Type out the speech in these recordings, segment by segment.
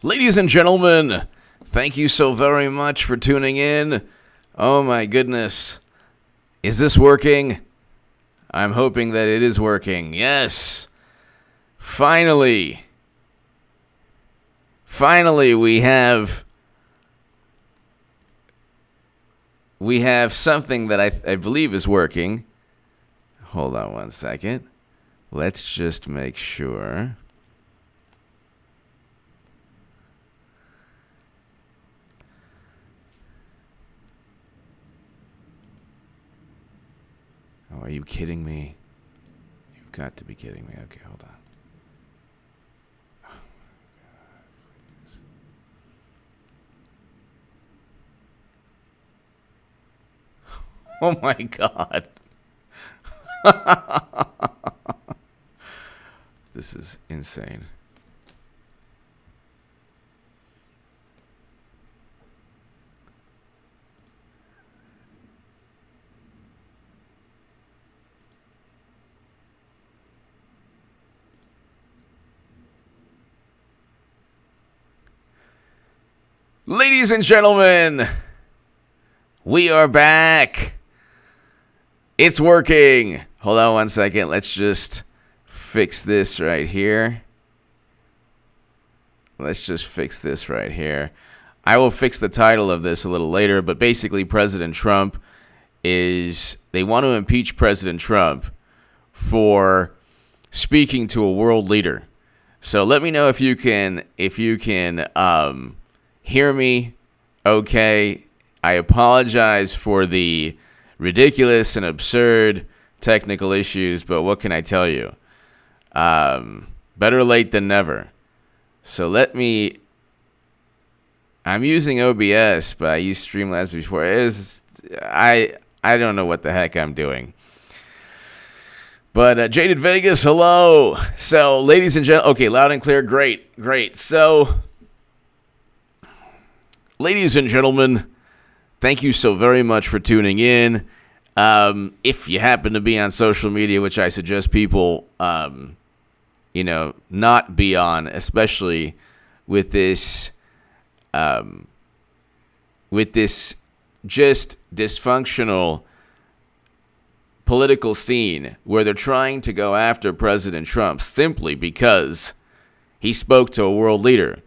Ladies and gentlemen, thank you so very much for tuning in. Oh my goodness. Is this working? I'm hoping that it is working. Yes. Finally, we have something that I believe is working. Hold on one second. Let's just make sure. Oh, are you kidding me? You've got to be kidding me. Okay, hold on. Oh my God. This is insane. Ladies and gentlemen, we are back. It's working. Hold on one second. Let's just fix this right here. I will fix the title of this a little later, but basically President Trump they want to impeach President Trump for speaking to a world leader. So let me know if you can hear me okay. I apologize for the ridiculous and absurd technical issues, but what can I tell you? Better late than never. So I'm using OBS, but I used Streamlabs before. I don't know what the heck I'm doing. But Jaded Vegas, hello. So, ladies and gentlemen, okay, loud and clear, great. So, ladies and gentlemen, thank you so very much for tuning in. If you happen to be on social media, which I suggest people, not be on, especially with this just dysfunctional political scene where they're trying to go after President Trump simply because he spoke to a world leader.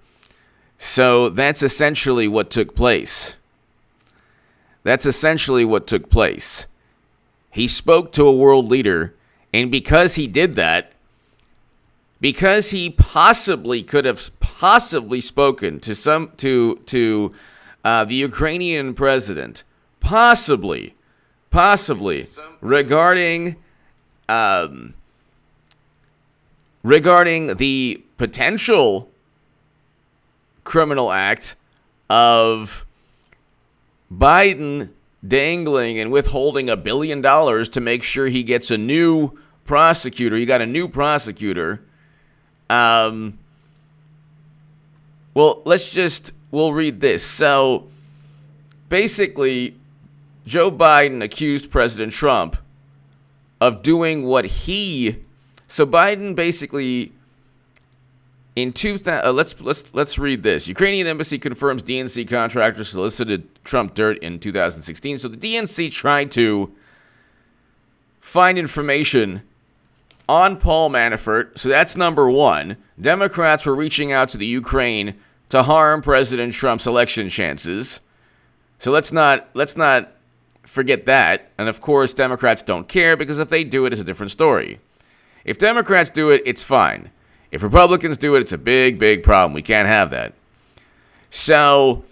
So that's essentially what took place. He spoke to a world leader, and because he did that, because he possibly could have spoken to the Ukrainian president, possibly regarding the potential criminal act of Biden dangling and withholding $1 billion to make sure he gets a new prosecutor. You got a new prosecutor. Well, we'll read this. So, basically, Joe Biden accused President Trump of doing what so Biden basically in 2000, let's read this. Ukrainian embassy confirms DNC contractor solicited Trump dirt in 2016. So the DNC tried to find information on Paul Manafort. So that's number one. Democrats were reaching out to the Ukraine to harm President Trump's election chances. So let's not forget that. And of course, Democrats don't care because if they do it, it's a different story. If Democrats do it, it's fine. If Republicans do it, it's a big, big problem. We can't have that. So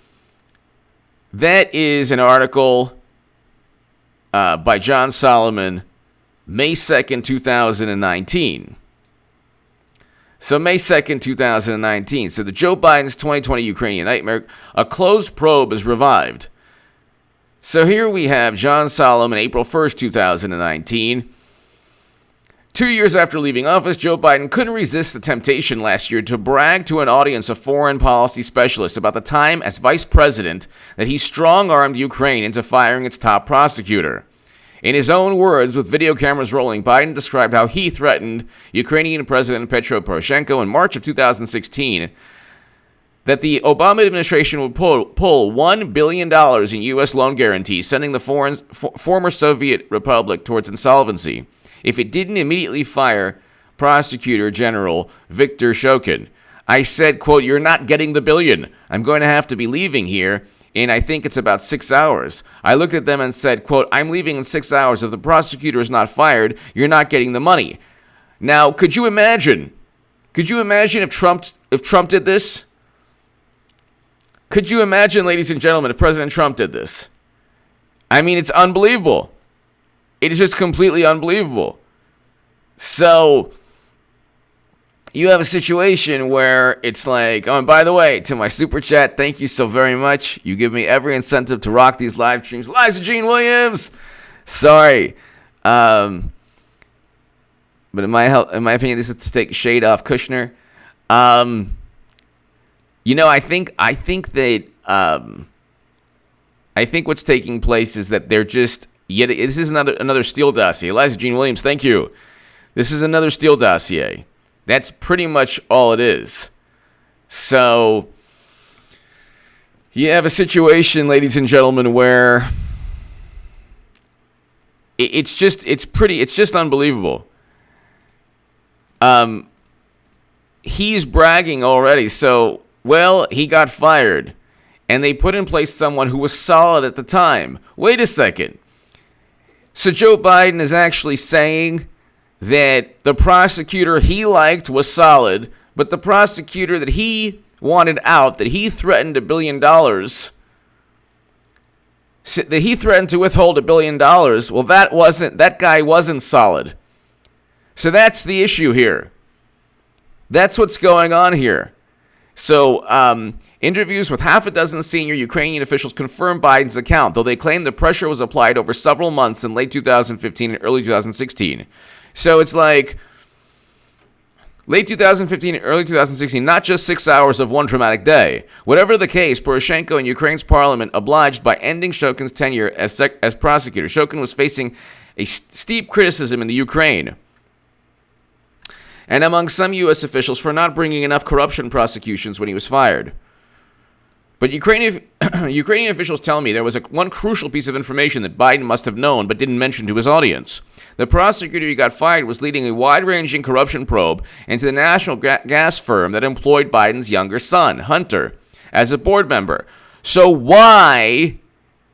that is an article by John Solomon, May 2nd, 2019. So May 2nd, 2019. So the Joe Biden's 2020 Ukrainian nightmare, a closed probe is revived. So here we have John Solomon, April 1st, 2019. 2 years after leaving office, Joe Biden couldn't resist the temptation last year to brag to an audience of foreign policy specialists about the time as vice president that he strong-armed Ukraine into firing its top prosecutor. In his own words, with video cameras rolling, Biden described how he threatened Ukrainian President Petro Poroshenko in March of 2016 that the Obama administration would pull $1 billion in U.S. loan guarantees, sending the former Soviet republic towards insolvency, if it didn't immediately fire Prosecutor General Viktor Shokin. I said, quote, "You're not getting the billion. I'm going to have to be leaving here in, I think it's about 6 hours." I looked at them and said, quote, "I'm leaving in 6 hours. If the prosecutor is not fired, you're not getting the money." Now, could you imagine? Could you imagine if Trump did this? Could you imagine, ladies and gentlemen, if President Trump did this? I mean, it's unbelievable. It is just completely unbelievable. So you have a situation where it's like, oh, and by the way, to my super chat, thank you so very much. You give me every incentive to rock these live streams. Liza Jean Williams. Sorry. But in my opinion, this is to take shade off Kushner. I think what's taking place is that they're just this is another Steele dossier. Liza Jean Williams, thank you. This is another Steele dossier. That's pretty much all it is. So you have a situation, ladies and gentlemen, where it's just unbelievable. He's bragging already. So, well, he got fired, and they put in place someone who was solid at the time. Wait a second. So Joe Biden is actually saying that the prosecutor he liked was solid, but the prosecutor that he wanted out, that he threatened $1 billion, that he threatened to withhold $1 billion, well, that guy wasn't solid. So that's the issue here. That's what's going on here. So, interviews with half a dozen senior Ukrainian officials confirmed Biden's account, though they claim the pressure was applied over several months in late 2015 and early 2016. So it's like late 2015 and early 2016, not just 6 hours of one traumatic day. Whatever the case, Poroshenko and Ukraine's parliament obliged by ending Shokin's tenure as prosecutor. Shokin was facing a steep criticism in the Ukraine and among some U.S. officials for not bringing enough corruption prosecutions when he was fired. But Ukrainian officials tell me there was one crucial piece of information that Biden must have known but didn't mention to his audience. The prosecutor who got fired was leading a wide-ranging corruption probe into the national gas firm that employed Biden's younger son, Hunter, as a board member. So why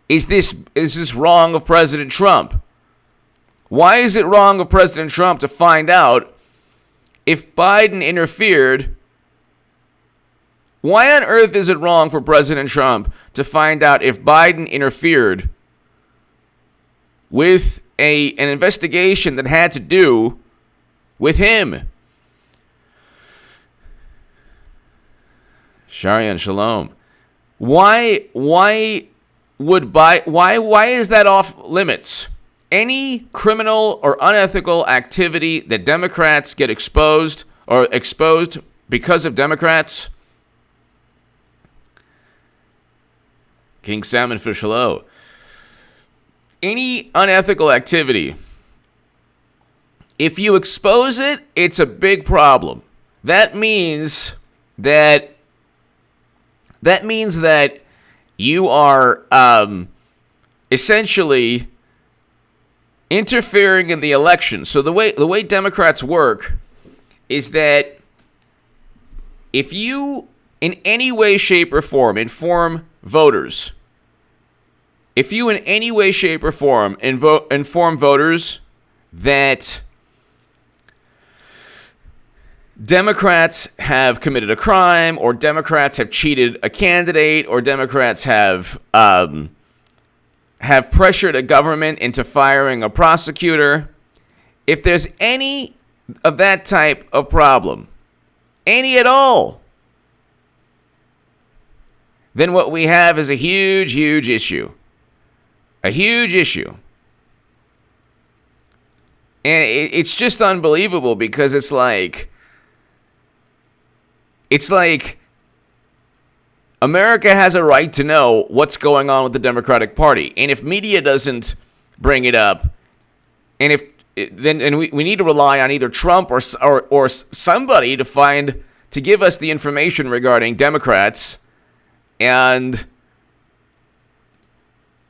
is this wrong of President Trump? Why is it wrong of President Trump to find out if Biden interfered? Why on earth is it wrong for President Trump to find out if Biden interfered with an investigation that had to do with him? Sharian Shalom. Why is that off limits? Any criminal or unethical activity that Democrats get exposed because of Democrats. King Salmon Fish, hello. Any unethical activity, if you expose it, it's a big problem. That means that you are essentially interfering in the election. So the way Democrats work is that if you in any way, shape, or form inform voters, if you in any way, shape, or form inform voters that Democrats have committed a crime, or Democrats have cheated a candidate, or Democrats have pressured a government into firing a prosecutor, if there's any of that type of problem, any at all, then what we have is a huge, huge issue. A huge issue. And it's just unbelievable because it's like America has a right to know what's going on with the Democratic Party. And if media doesn't bring it up, and we need to rely on either Trump or somebody to find to give us the information regarding Democrats and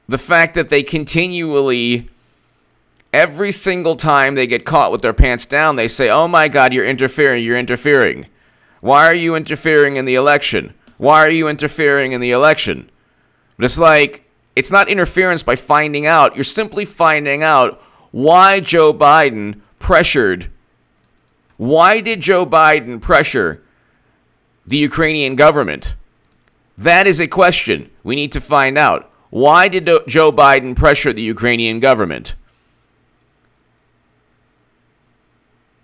the fact that they continually, every single time they get caught with their pants down, they say, oh my God, you're interfering. Why are you interfering in the election? Why are you interfering in the election? But it's like, it's not interference by finding out. You're simply finding out why Joe Biden pressured. Why did Joe Biden pressure the Ukrainian government? That is a question we need to find out. Why did Joe Biden pressure the Ukrainian government?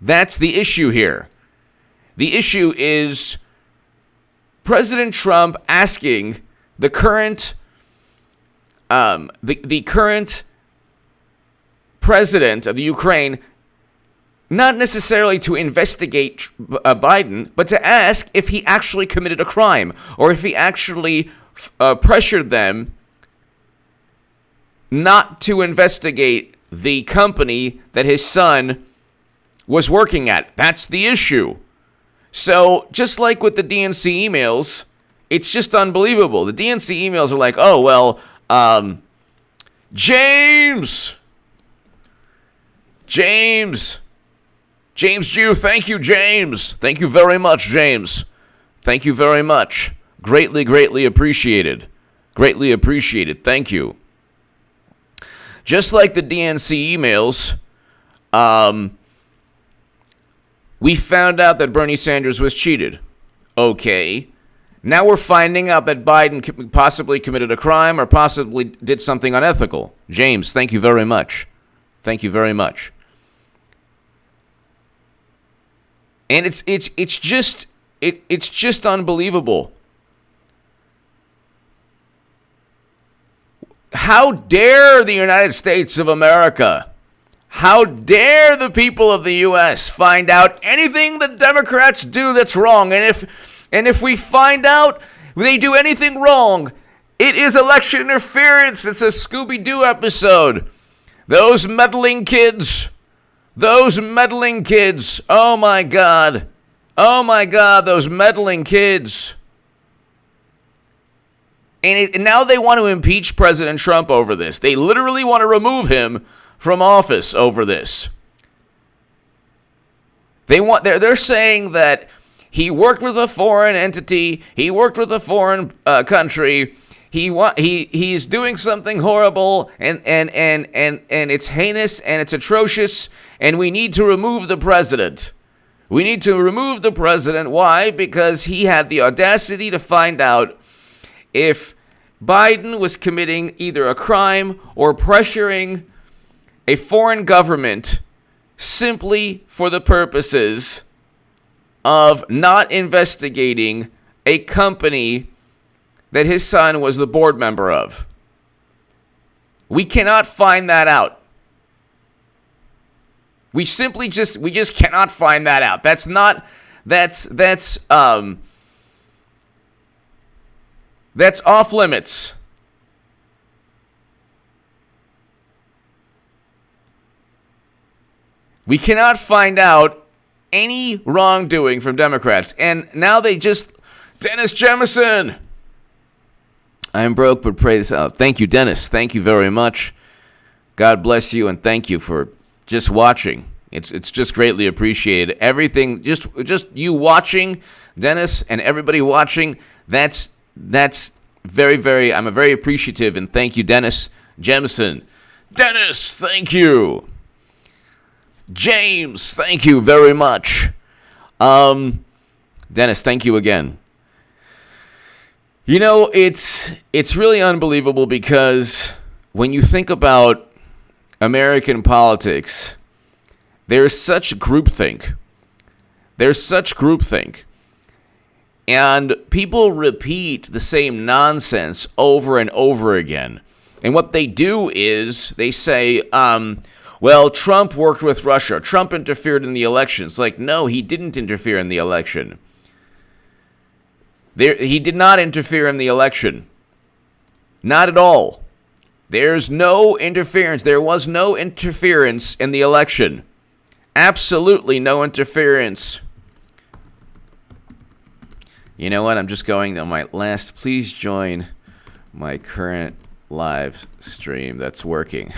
That's the issue here. The issue is President Trump asking the current the current president of the Ukraine not necessarily to investigate Biden, but to ask if he actually committed a crime or if he actually pressured them not to investigate the company that his son was working at. That's the issue. So just like with the DNC emails, it's just unbelievable. The DNC emails are like, oh, well, James Jew, thank you, James. Thank you very much, James. Thank you very much. Greatly appreciated. Greatly appreciated. Thank you. Just like the DNC emails, we found out that Bernie Sanders was cheated. Okay. Now we're finding out that Biden possibly committed a crime or possibly did something unethical. James, thank you very much. Thank you very much. And it's just unbelievable. How dare the United States of America? How dare the people of the U.S. find out anything that Democrats do that's wrong? And if we find out they do anything wrong, it is election interference. It's a Scooby-Doo episode. Those meddling kids. Oh my God, those meddling kids. And now they want to impeach President Trump over this. They literally want to remove him from office over this. They're saying that he worked with a foreign entity, he worked with a foreign country. He's doing something horrible, and it's heinous and it's atrocious, and we need to remove the president. We need to remove the president. Why? Because he had the audacity to find out if Biden was committing either a crime or pressuring a foreign government simply for the purposes of not investigating a company that his son was the board member of. We cannot find that out. We just cannot find that out. That's off limits. We cannot find out any wrongdoing from Democrats. And now Dennis Jemison. I'm broke, but praise out. Thank you, Dennis. Thank you very much. God bless you, and thank you for just watching. It's just greatly appreciated. Everything, just you watching, Dennis, and everybody watching. That's very, very. I'm very appreciative, and thank you, Dennis Jemison. Dennis, thank you. James, thank you very much. Dennis, thank you again. You know, it's really unbelievable because when you think about American politics, there's such groupthink. And people repeat the same nonsense over and over again. And what they do is they say, well, Trump worked with Russia. Trump interfered in the elections. Like, no, he didn't interfere in the election. He did not interfere in the election. Not at all. There's no interference. There was no interference in the election. Absolutely no interference. You know what? I'm just going to my last. Please join my current live stream that's working.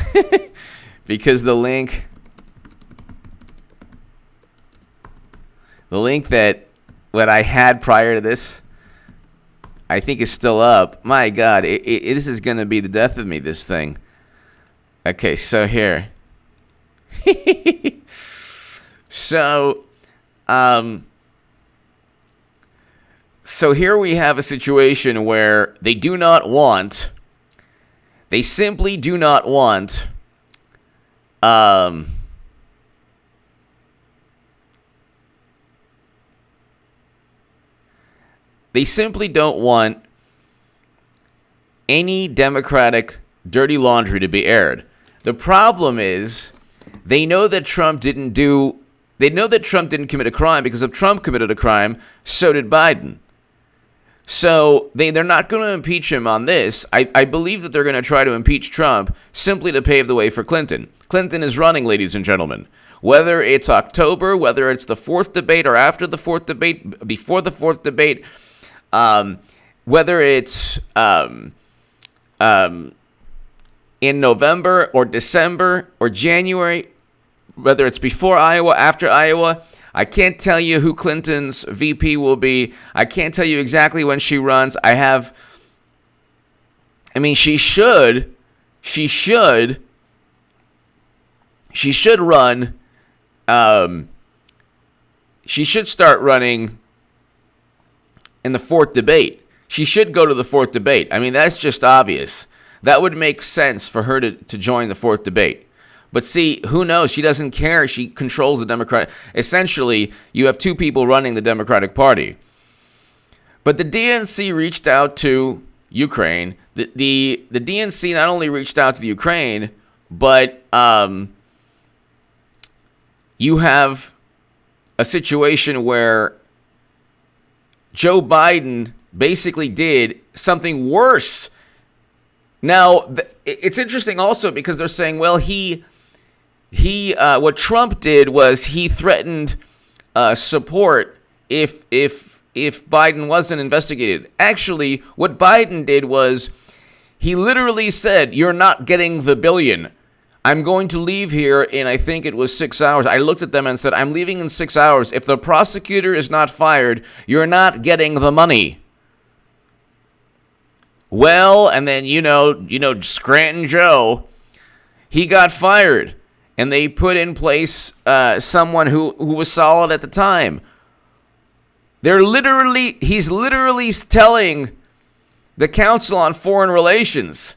Because the link that what I had prior to this, I think is still up. My God, this is going to be the death of me, this thing. Okay, so here. So here we have a situation where they simply do not want, they simply don't want any Democratic dirty laundry to be aired. The problem is they know that Trump didn't commit a crime, because if Trump committed a crime, so did Biden. So they're not going to impeach him on this. I believe that they're going to try to impeach Trump simply to pave the way for Clinton. Clinton is running, ladies and gentlemen. Whether it's October, whether it's the fourth debate or after the fourth debate, before the fourth debate, whether it's in November or December or January, whether it's before Iowa, after Iowa, I can't tell you who Clinton's VP will be. I can't tell you exactly when she runs. She should run. She should start running in the fourth debate. She should go to the fourth debate. I mean, that's just obvious. That would make sense for her to join the fourth debate. But see, who knows? She doesn't care. She controls the Democratic. Essentially, you have two people running the Democratic Party. But the DNC reached out to Ukraine. The DNC not only reached out to the Ukraine, but you have a situation where Joe Biden basically did something worse. Now, it's interesting also because they're saying, well, what Trump did was he threatened support if Biden wasn't investigated. Actually, what Biden did was he literally said, "You're not getting the $1 billion. I'm going to leave here in, I think it was 6 hours." I looked at them and said, "I'm leaving in 6 hours. If the prosecutor is not fired, you're not getting the money." Well, and then, Scranton Joe, he got fired. And they put in place someone who was solid at the time. He's literally telling the Council on Foreign Relations.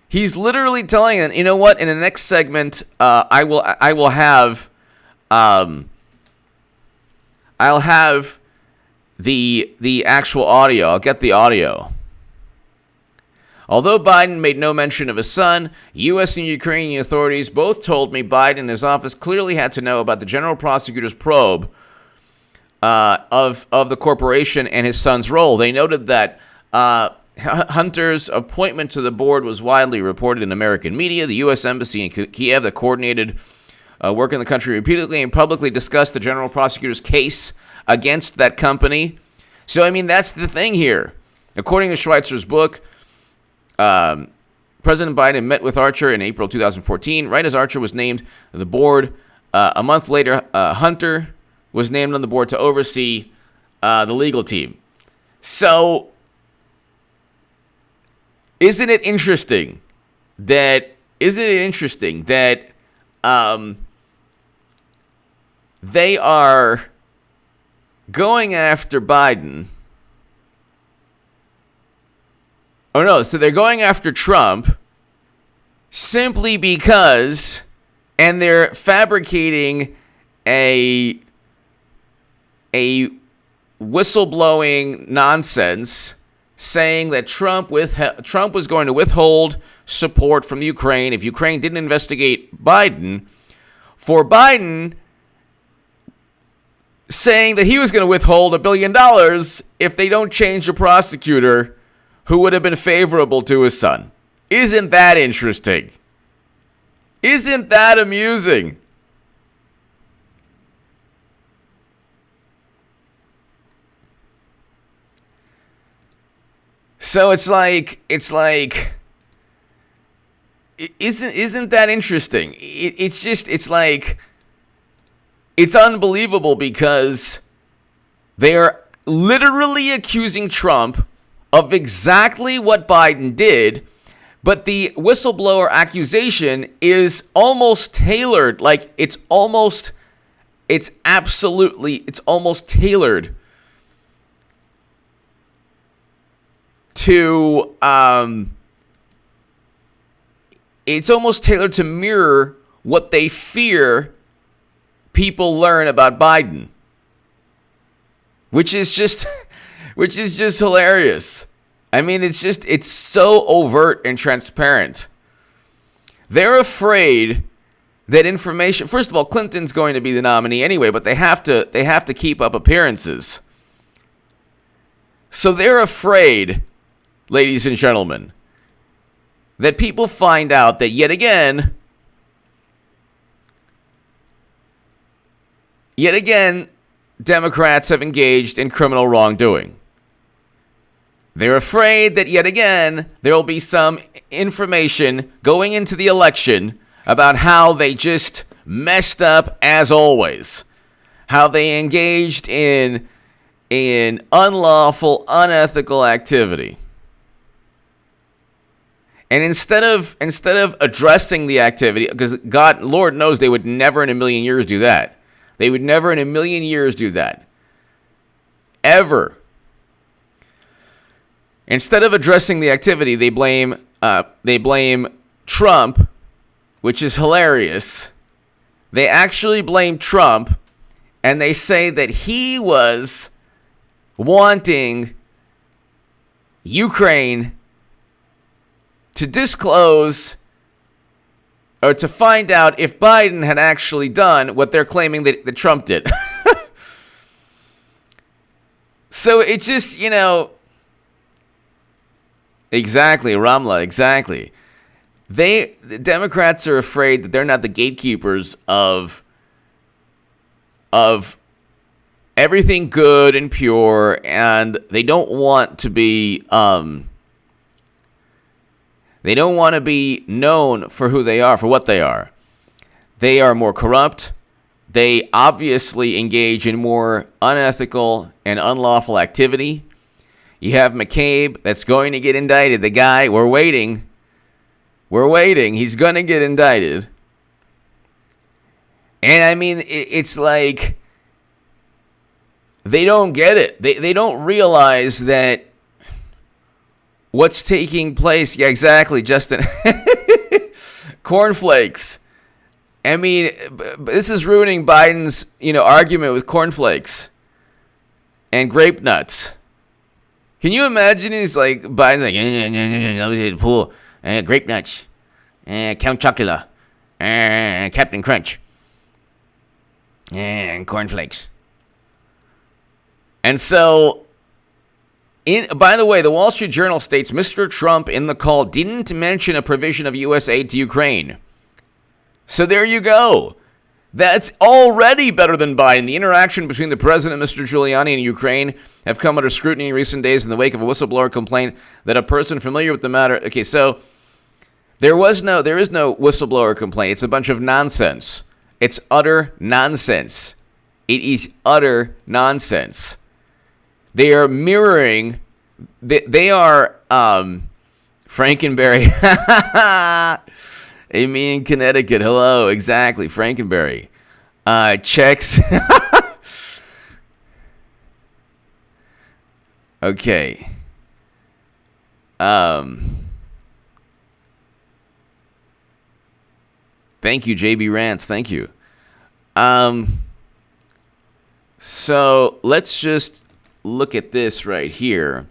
He's literally telling them, you know what? In the next segment, I'll have the actual audio. I'll get the audio. Although Biden made no mention of his son, U.S. and Ukrainian authorities both told me Biden and his office clearly had to know about the general prosecutor's probe of the corporation and his son's role. They noted that Hunter's appointment to the board was widely reported in American media. The U.S. Embassy in Kiev that coordinated work in the country repeatedly and publicly discussed the general prosecutor's case against that company. So, that's the thing here. According to Schweitzer's book, President Biden met with Archer in April 2014, right as Archer was named to the board. A month later, Hunter was named on the board to oversee the legal team. So, isn't it interesting that they are going after Biden? Oh, no, so they're going after Trump simply because, and they're fabricating a whistleblowing nonsense saying that Trump was going to withhold support from Ukraine if Ukraine didn't investigate Biden, for Biden saying that he was going to withhold $1 billion if they don't change the prosecutor who would have been favorable to his son. Isn't that interesting? Isn't that amusing? So it's like isn't that interesting? It's like it's unbelievable because they are literally accusing Trump of exactly what Biden did, but the whistleblower accusation is almost tailored. Like it's almost tailored to it's almost tailored to mirror what they fear people learn about Biden, which is just hilarious. I mean, it's so overt and transparent. They're afraid that information. First of all, Clinton's going to be the nominee anyway, but they have to keep up appearances. So they're afraid, ladies and gentlemen, that people find out that yet again, Democrats have engaged in criminal wrongdoing. They're afraid that yet again, there will be some information going into the election about how they just messed up as always. How they engaged in unlawful, unethical activity. And instead of addressing the activity, because Lord knows they would never in a million years do that. They would never in a million years do that. Ever. Instead of addressing the activity, they blame Trump, which is hilarious. They actually blame Trump, and they say that he was wanting Ukraine to disclose or to find out if Biden had actually done what they're claiming that Trump did. So it just, exactly, Ramla, exactly. The Democrats are afraid that they're not the gatekeepers of everything good and pure, and they don't want to be known for who they are, for what they are. They are more corrupt. They obviously engage in more unethical and unlawful activity. You have McCabe that's going to get indicted. The guy, we're waiting. He's going to get indicted. And I mean, it's like they don't get it. They don't realize that what's taking place. Yeah, exactly, Justin. Cornflakes. I mean, this is ruining Biden's, argument with cornflakes and grape nuts. Can you imagine? He's like, Biden's like, I was at the pool, grape nuts, Count Chocula, Captain Crunch, and cornflakes. And so, by the way, the Wall Street Journal states Mr. Trump in the call didn't mention a provision of U.S. aid to Ukraine. So there you go. That's already better than Biden. The interaction between the president and Mr. Giuliani in Ukraine have come under scrutiny in recent days in the wake of a whistleblower complaint that a person familiar with the matter. Okay, so there is no whistleblower complaint. It's a bunch of nonsense. It's utter nonsense. It is utter nonsense. They are mirroring. They are Frankenberry. Amy in Connecticut. Hello. Exactly. Frankenberry. Checks. Okay. Thank you, JB Rants. Thank you. So let's just look at this right here.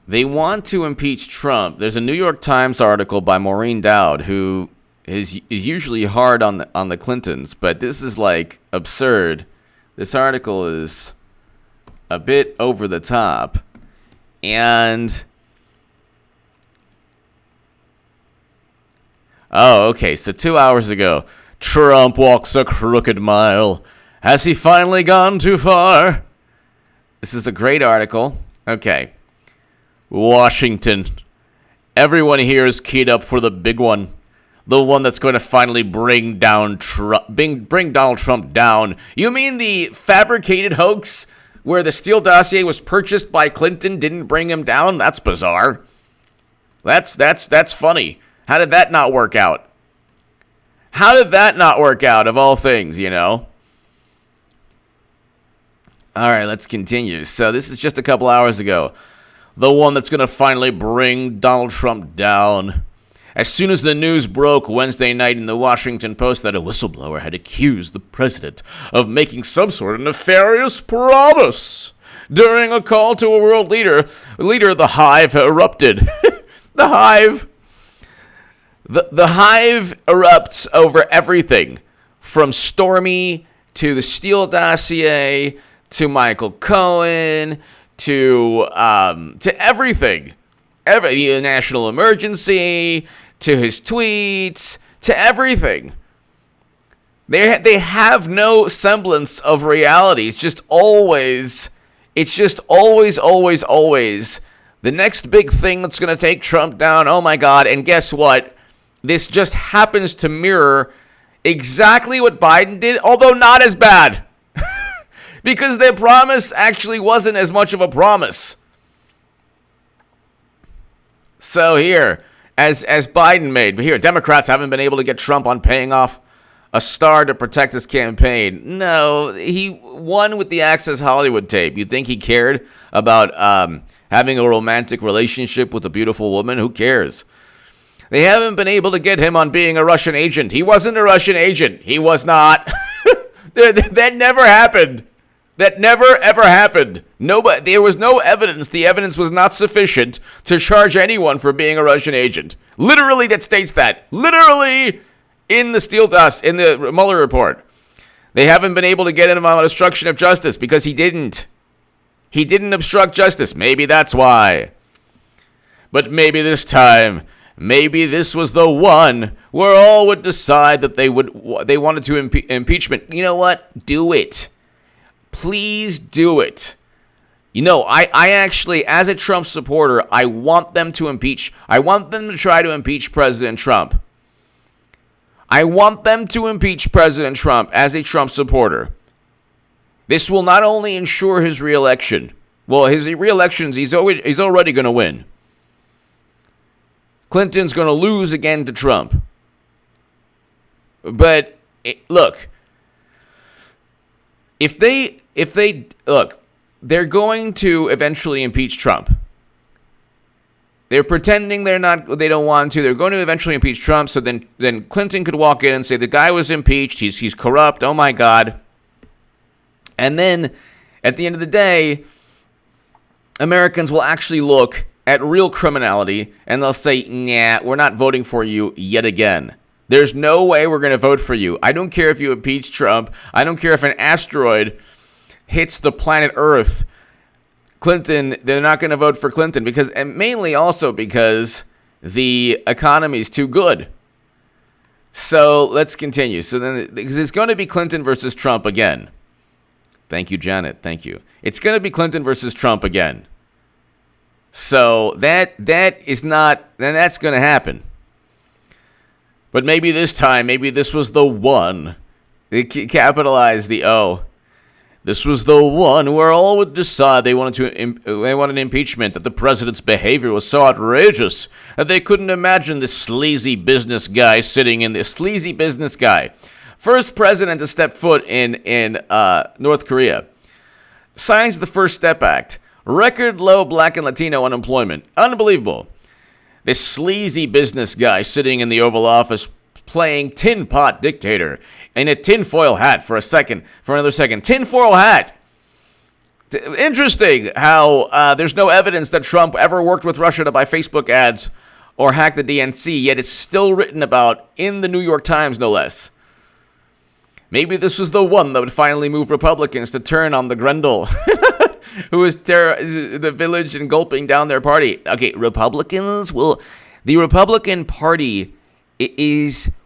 They want to impeach Trump. There's a New York Times article by Maureen Dowd, who is usually hard on the Clintons, but this is like absurd. This article is a bit over the top. And okay, so 2 hours ago, Trump walks a crooked mile. Has he finally gone too far? This is a great article. Okay. Washington. Everyone here is keyed up for the big one. The one that's going to finally bring Donald Trump down. You mean the fabricated hoax where the Steele dossier was purchased by Clinton didn't bring him down? That's bizarre. That's funny. How did that not work out? How did that not work out, of all things, you know? All right, let's continue. So this is just a couple hours ago. The one that's going to finally bring Donald Trump down. As soon as the news broke Wednesday night in the Washington Post that a whistleblower had accused the president of making some sort of nefarious promise during a call to a world leader, the Hive erupted. The Hive erupts over everything, from Stormy to the Steele dossier to Michael Cohen to everything, the national emergency, to his tweets, to everything. They have no semblance of reality. It's just always the next big thing that's going to take Trump down. Oh my God. And guess what? This just happens to mirror exactly what Biden did, although not as bad. Because their promise actually wasn't as much of a promise. So here, as Biden made, but here, Democrats haven't been able to get Trump on paying off a star to protect his campaign. No, he won with the Access Hollywood tape. You think he cared about having a romantic relationship with a beautiful woman? Who cares? They haven't been able to get him on being a Russian agent. He wasn't a Russian agent. He was not. That never happened. That never, ever happened. There was no evidence. The evidence was not sufficient to charge anyone for being a Russian agent. Literally, that states that. Literally, in the Mueller report. They haven't been able to get him on obstruction of justice because he didn't. He didn't obstruct justice. Maybe that's why. But maybe this time, maybe this was the one where all would decide that they wanted to impeachment. You know what? Do it. Please do it. You know, I actually, as a Trump supporter, I want them to impeach. I want them to try to impeach President Trump. I want them to impeach President Trump as a Trump supporter. This will not only ensure his reelection. Well, his reelection, he's already going to win. Clinton's going to lose again to Trump. But look, if they look, they're going to eventually impeach Trump. They're pretending they don't want to. They're going to eventually impeach Trump. So then Clinton could walk in and say the guy was impeached. He's corrupt. Oh my God. And then at the end of the day, Americans will actually look at real criminality and they'll say, nah, we're not voting for you yet again. There's no way we're going to vote for you. I don't care if you impeach Trump. I don't care if an asteroid hits the planet Earth. Clinton, they're not going to vote for Clinton and mainly also because the economy is too good. So let's continue. So then, because it's going to be Clinton versus Trump again. Thank you, Janet. Thank you. It's going to be Clinton versus Trump again. So that's going to happen. But maybe this time, maybe this was the one. They capitalized the O. This was the one where all would decide they wanted an impeachment, that the president's behavior was so outrageous that they couldn't imagine this sleazy business guy sitting in this sleazy business guy. First president to step foot in North Korea. Signs the First Step Act. Record low Black and Latino unemployment. Unbelievable. This sleazy business guy sitting in the Oval Office playing tin pot dictator in a tinfoil hat for another second. Tinfoil hat. Interesting how there's no evidence that Trump ever worked with Russia to buy Facebook ads or hack the DNC, yet it's still written about in the New York Times, no less. Maybe this was the one that would finally move Republicans to turn on the Grendel, who is the village and gulping down their party. Okay, the Republican Party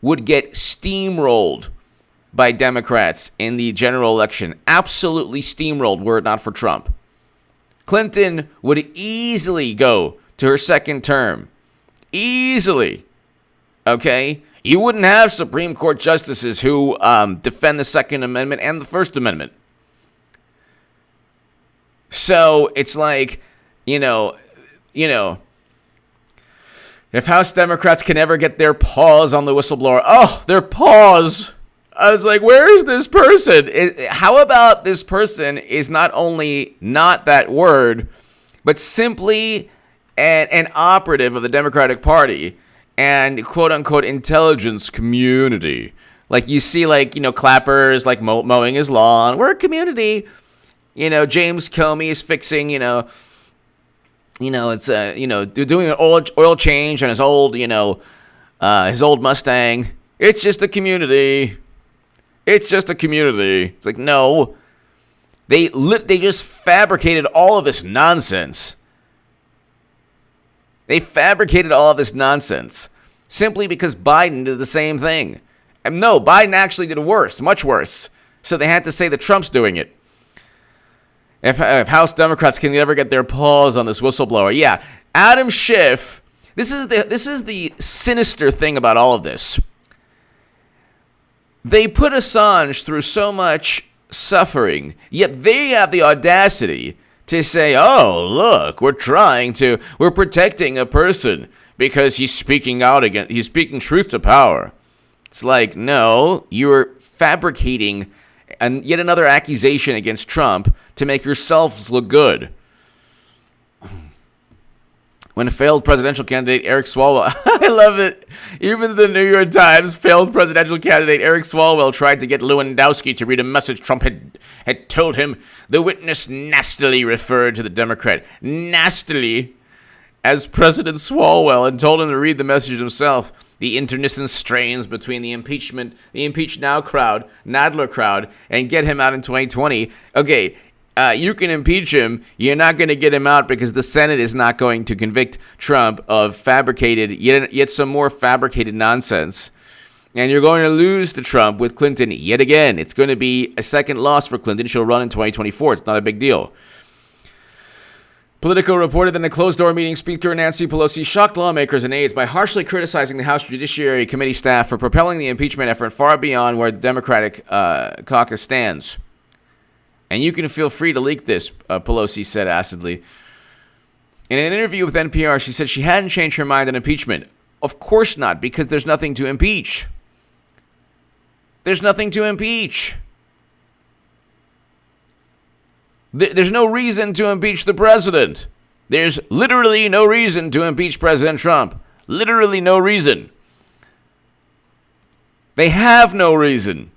would get steamrolled by Democrats in the general election. Absolutely steamrolled were it not for Trump. Clinton would easily go to her second term. Easily. Okay? You wouldn't have Supreme Court justices who defend the Second Amendment and the First Amendment. So it's like, you know, if House Democrats can ever get their paws on the whistleblower, their paws. I was like, where is this person? How about this person is not only not that word, but simply an operative of the Democratic Party and quote-unquote intelligence community. Like you see, like, clappers, like mowing his lawn. We're a community. James Comey is fixing, it's, doing an oil change on his old Mustang. It's just a community. It's just a community. It's like, no. They just fabricated all of this nonsense. They fabricated all of this nonsense simply because Biden did the same thing. And no, Biden actually did worse, much worse. So they had to say that Trump's doing it. If House Democrats can ever get their paws on this whistleblower, yeah, Adam Schiff. This is the sinister thing about all of this. They put Assange through so much suffering, yet they have the audacity to say, "Oh, look, we're protecting a person because he's speaking truth to power." It's like, no, you're fabricating yet another accusation against Trump to make yourselves look good. When failed presidential candidate Eric Swalwell, I love it. Even the New York Times, failed presidential candidate Eric Swalwell tried to get Lewandowski to read a message Trump had told him. The witness nastily referred to the Democrat nastily as President Swalwell and told him to read the message himself. The internecine strains between the Impeach Now crowd, Nadler crowd, and get him out in 2020. Okay, you can impeach him. You're not going to get him out because the Senate is not going to convict Trump of yet some more fabricated nonsense. And you're going to lose to Trump with Clinton yet again. It's going to be a second loss for Clinton. She'll run in 2024. It's not a big deal. Politico reported that in a closed-door meeting, Speaker Nancy Pelosi shocked lawmakers and aides by harshly criticizing the House Judiciary Committee staff for propelling the impeachment effort far beyond where the Democratic caucus stands. And you can feel free to leak this, Pelosi said acidly. In an interview with NPR, she said she hadn't changed her mind on impeachment. Of course not, because there's nothing to impeach. There's nothing to impeach. There's no reason to impeach the president. There's literally no reason to impeach President Trump. Literally no reason. They have no reason.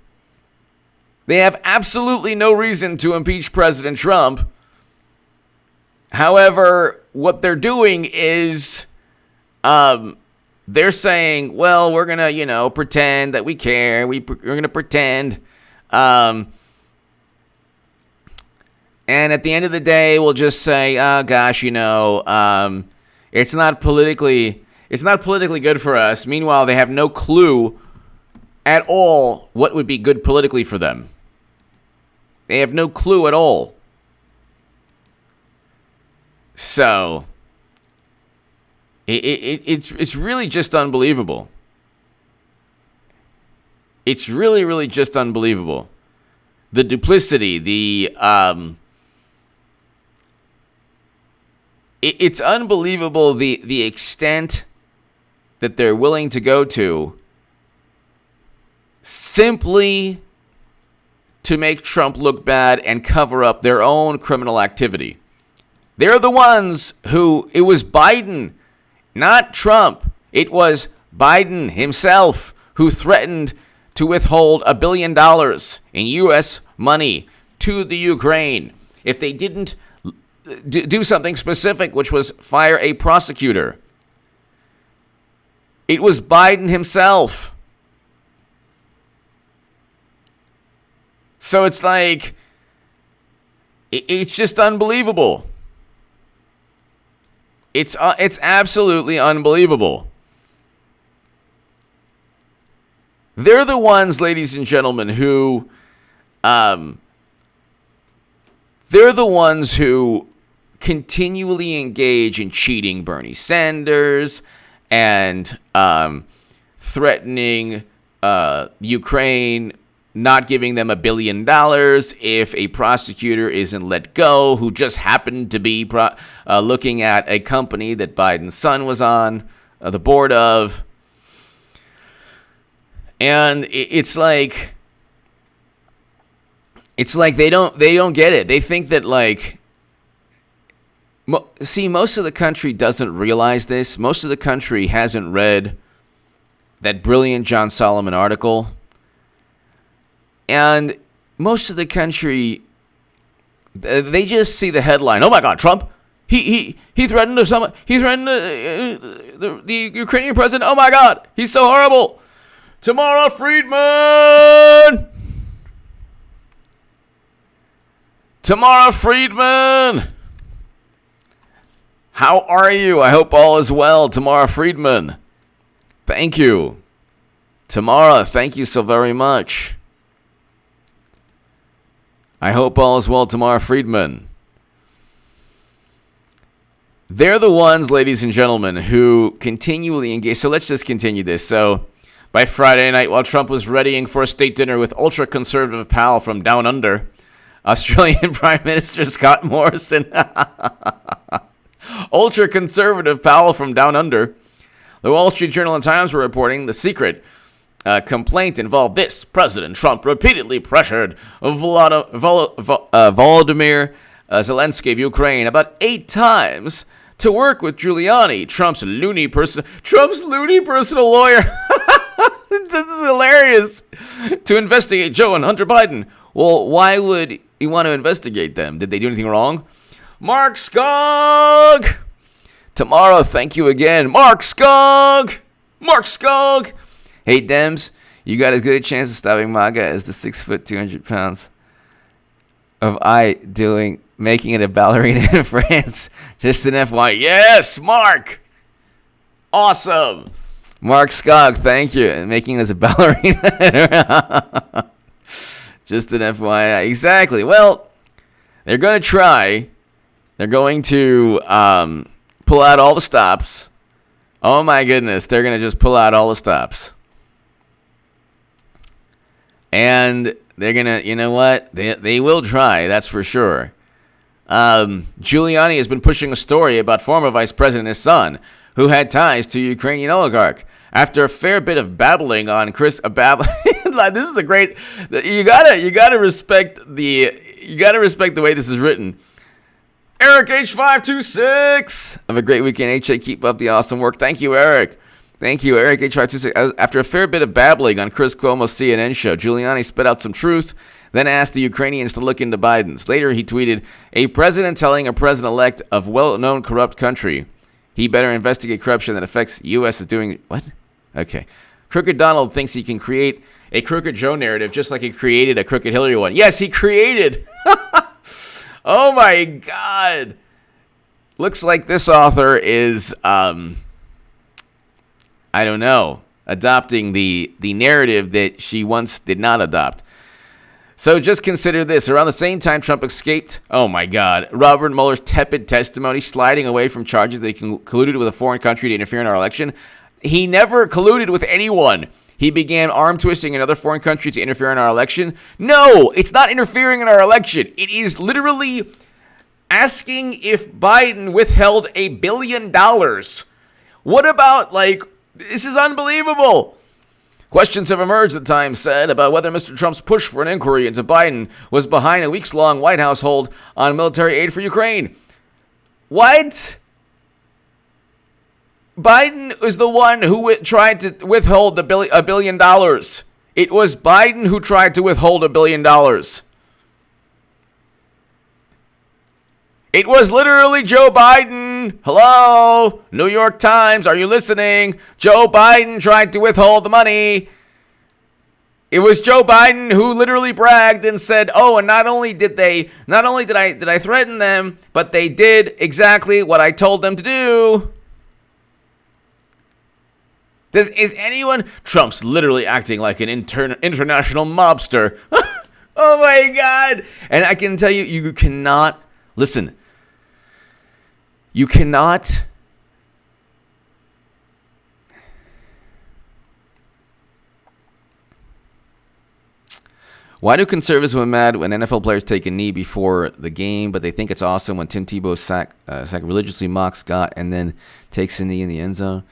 They have absolutely no reason to impeach President Trump. However, what they're doing is they're saying, well, we're going to, pretend that we care. We're going to pretend. And at the end of the day, we'll just say, oh, gosh, it's not politically good for us. Meanwhile, they have no clue at all what would be good politically for them. They have no clue at all. So, it's really just unbelievable. It's really, really just unbelievable. The duplicity, it's unbelievable the extent that they're willing to go to simply to make Trump look bad and cover up their own criminal activity. They're the ones who, it was Biden, not Trump. It was Biden himself who threatened to withhold $1 billion in U.S. money to the Ukraine if they didn't do something specific, which was fire a prosecutor. It was Biden himself. So it's like, it's just unbelievable. It's absolutely unbelievable. They're the ones, ladies and gentlemen, who continually engage in cheating Bernie Sanders and threatening Ukraine, not giving them $1 billion if a prosecutor isn't let go, who just happened to be looking at a company that Biden's son was on the board of. And it's like they don't get it. They think that, like, most of the country doesn't realize this. Most of the country hasn't read that brilliant John Solomon article. And most of the country, they just see the headline. Oh my God, Trump! He threatened the Ukrainian president. Oh my God, he's so horrible. Tamara Friedman. How are you? I hope all is well, Tamara Friedman. Thank you. Tamara, thank you so very much. I hope all is well, Tamara Friedman. They're the ones, ladies and gentlemen, who continually engage. So let's just continue this. So by Friday night, while Trump was readying for a state dinner with ultra-conservative pal from down under, Australian Prime Minister Scott Morrison, ultra-conservative pal from down under, the Wall Street Journal and Times were reporting the secret complaint involved this: President Trump repeatedly pressured Volodymyr Zelensky of Ukraine about 8 times to work with Giuliani, Trump's loony personal lawyer. This is hilarious. To investigate Joe and Hunter Biden. Well, why would he want to investigate them? Did they do anything wrong? Mark Skog. Tomorrow, thank you again. Mark Skog. Hey, Dems, you got as good a chance of stopping MAGA as the 6 foot, 200 pounds of making it a ballerina in France. Just an FY. Yes, Mark. Awesome. Mark Skog, thank you. And making us a ballerina. Just an FYI. Exactly. Well, they're going to try. They're going to pull out all the stops. Oh, my goodness. They're going to just pull out all the stops. And they're going to, you know what? They will try, that's for sure. Giuliani has been pushing a story about former Vice President and his son, who had ties to Ukrainian oligarch. After a fair bit of babbling on this is a great. You gotta respect the way this is written. Eric H526. Have a great weekend, HA. Keep up the awesome work. Thank you, Eric. Thank you, Eric H526. After a fair bit of babbling on Chris Cuomo's CNN show, Giuliani spit out some truth, then asked the Ukrainians to look into Biden's. Later, he tweeted, "A president telling a president-elect of well-known corrupt country, he better investigate corruption that affects U.S. is doing..." What? Okay. Crooked Donald thinks he can create a Crooked Joe narrative just like he created a Crooked Hillary one. Yes, he created. Oh, my God. Looks like this author is, I don't know, adopting the narrative that she once did not adopt. So just consider this. Around the same time Trump escaped, oh my God, Robert Mueller's tepid testimony, sliding away from charges that he colluded with a foreign country to interfere in our election. He never colluded with anyone. He began arm twisting another foreign country to interfere in our election. No, it's not interfering in our election. It is literally asking if Biden withheld $1 billion. What about, this is unbelievable. Questions have emerged, the Times said, about whether Mr. Trump's push for an inquiry into Biden was behind a weeks-long White House hold on military aid for Ukraine. What? Biden is the one who tried to withhold $1 billion. It was Biden who tried to withhold $1 billion. It was literally Joe Biden. Hello? New York Times, are you listening? Joe Biden tried to withhold the money. It was Joe Biden who literally bragged and said, "Oh, and not only did I threaten them, but they did exactly what I told them to do." Is anyone? Trump's literally acting like an international mobster. Oh my God. And I can tell you, you cannot listen. You cannot. Why do conservatives get mad when NFL players take a knee before the game, but they think it's awesome when Tim Tebow sacrilegiously mocks Scott and then takes a knee in the end zone?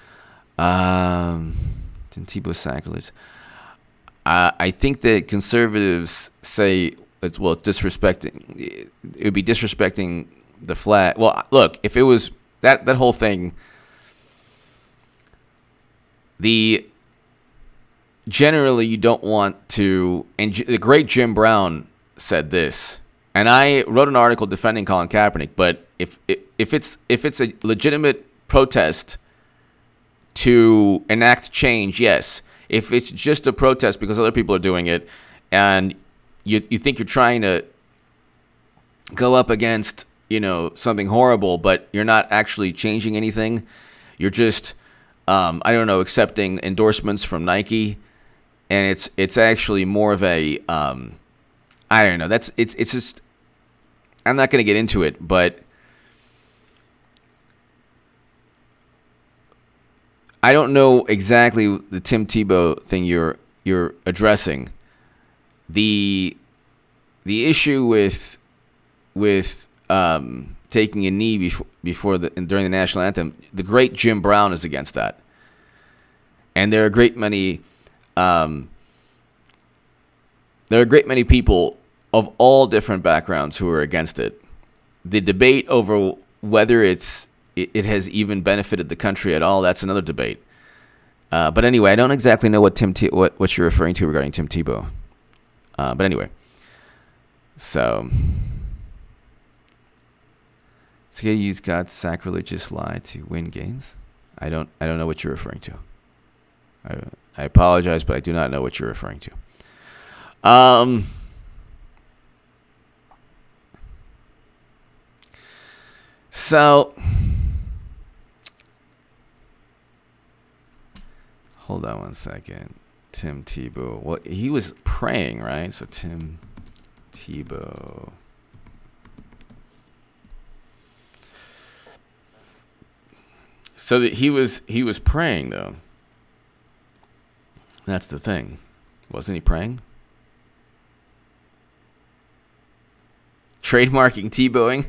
Tim Tebow sacrilege. I think that conservatives say it's disrespecting. It would be disrespecting the flag. Well, look, if it was that whole thing, generally you don't want to. And the great Jim Brown said this, and I wrote an article defending Colin Kaepernick. But if it's a legitimate protest to enact change, yes. If it's just a protest because other people are doing it, and you think you're trying to go up against something horrible, but you're not actually changing anything, you're just accepting endorsements from Nike, and it's actually more of a it's just, I'm not going to get into it, but I don't know exactly the Tim Tebow thing you're addressing. The issue with taking a knee during the national anthem, the great Jim Brown is against that, and there are a great many people of all different backgrounds who are against it. The debate over whether it has even benefited the country at all, that's another debate. But anyway, I don't exactly know what what you're referring to regarding Tim Tebow. But anyway, so you use God's sacrilegious lie to win games. I don't know what you're referring to. I apologize, but I do not know what you're referring to. So hold on one second. Tim Tebow. Well, he was praying, right? So Tim Tebow. So that he was praying though. That's the thing. Wasn't he praying? Trademarking Tebowing.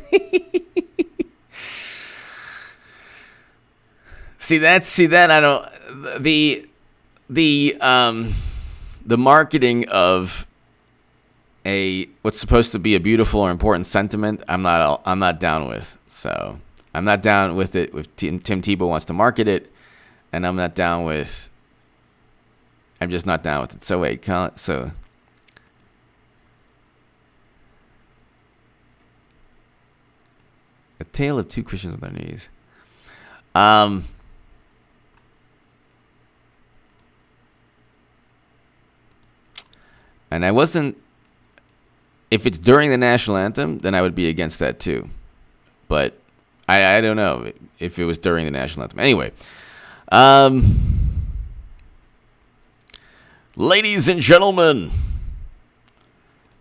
See that I don't the marketing of what's supposed to be a beautiful or important sentiment, I'm not down with. So I'm not down with it. If Tim Tebow wants to market it, and I'm just not down with it. So wait, so a tale of two Christians on their knees. And I wasn't. If it's during the national anthem, then I would be against that too. But I don't know if it was during the national anthem. Anyway, ladies and gentlemen,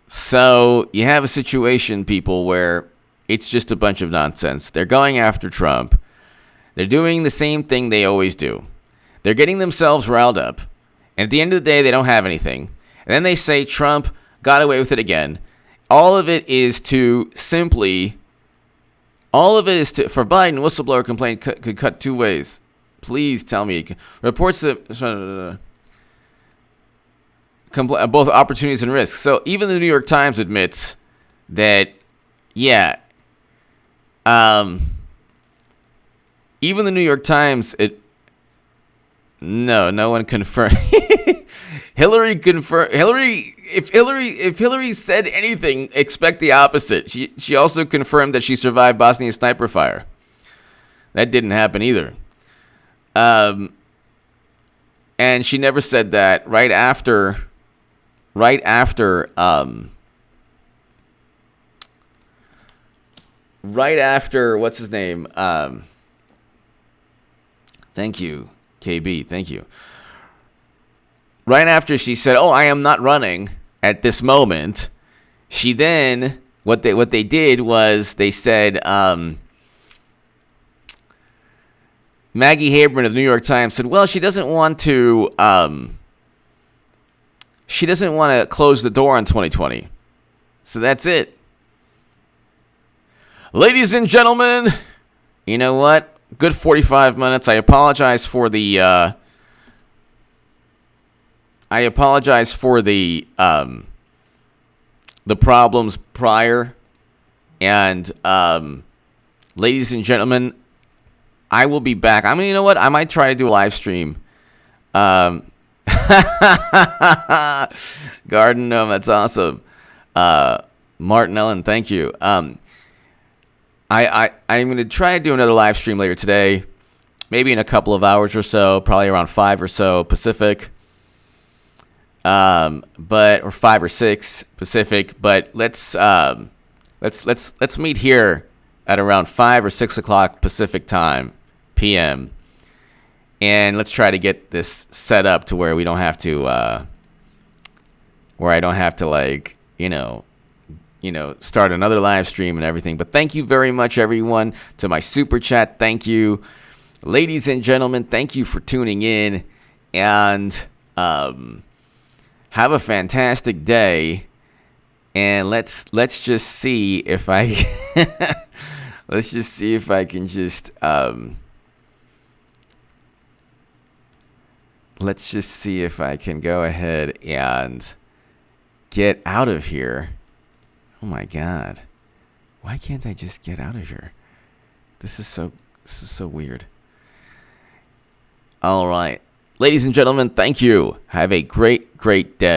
so you have a situation, people, where it's just a bunch of nonsense. They're going after Trump. They're doing the same thing they always do. They're getting themselves riled up. And at the end of the day, they don't have anything. And then they say Trump got away with it again. All of it is for Biden, whistleblower complaint could cut two ways. Please tell me. Reports that both opportunities and risks. So even the New York Times admits that, yeah. Even the New York Times, no one confirmed. Hillary confirmed. If Hillary said anything, expect the opposite. She also confirmed that she survived Bosnia sniper fire. That didn't happen either. And she never said that right after what's his name? Thank you, KB. Thank you. Right after she said, "Oh, I am not running at this moment," she then what they did was they said, Maggie Haberman of the New York Times said, well, she doesn't want to close the door on 2020. So that's it. Ladies and gentlemen, you know what? Good 45 minutes. I apologize for the problems prior. And ladies and gentlemen, I will be back. I mean, you know what? I might try to do a live stream. Garden Gnome, that's awesome. Martin Ellen, thank you. I'm going to try to do another live stream later today, maybe in a couple of hours or so, probably around 5 or so Pacific, or 5 or 6 Pacific. But let's meet here at around 5 or 6 o'clock Pacific time, PM, and let's try to get this set up to where we don't have to, where I don't have to start another live stream and everything. But thank you very much, everyone, to my super chat. Thank you, ladies and gentlemen. Thank you for tuning in, and have a fantastic day. And let's just see if I can just let's just see if I can go ahead and get out of here. Oh my God. Why can't I just get out of here? This is so weird. All right. Ladies and gentlemen, thank you. Have a great day.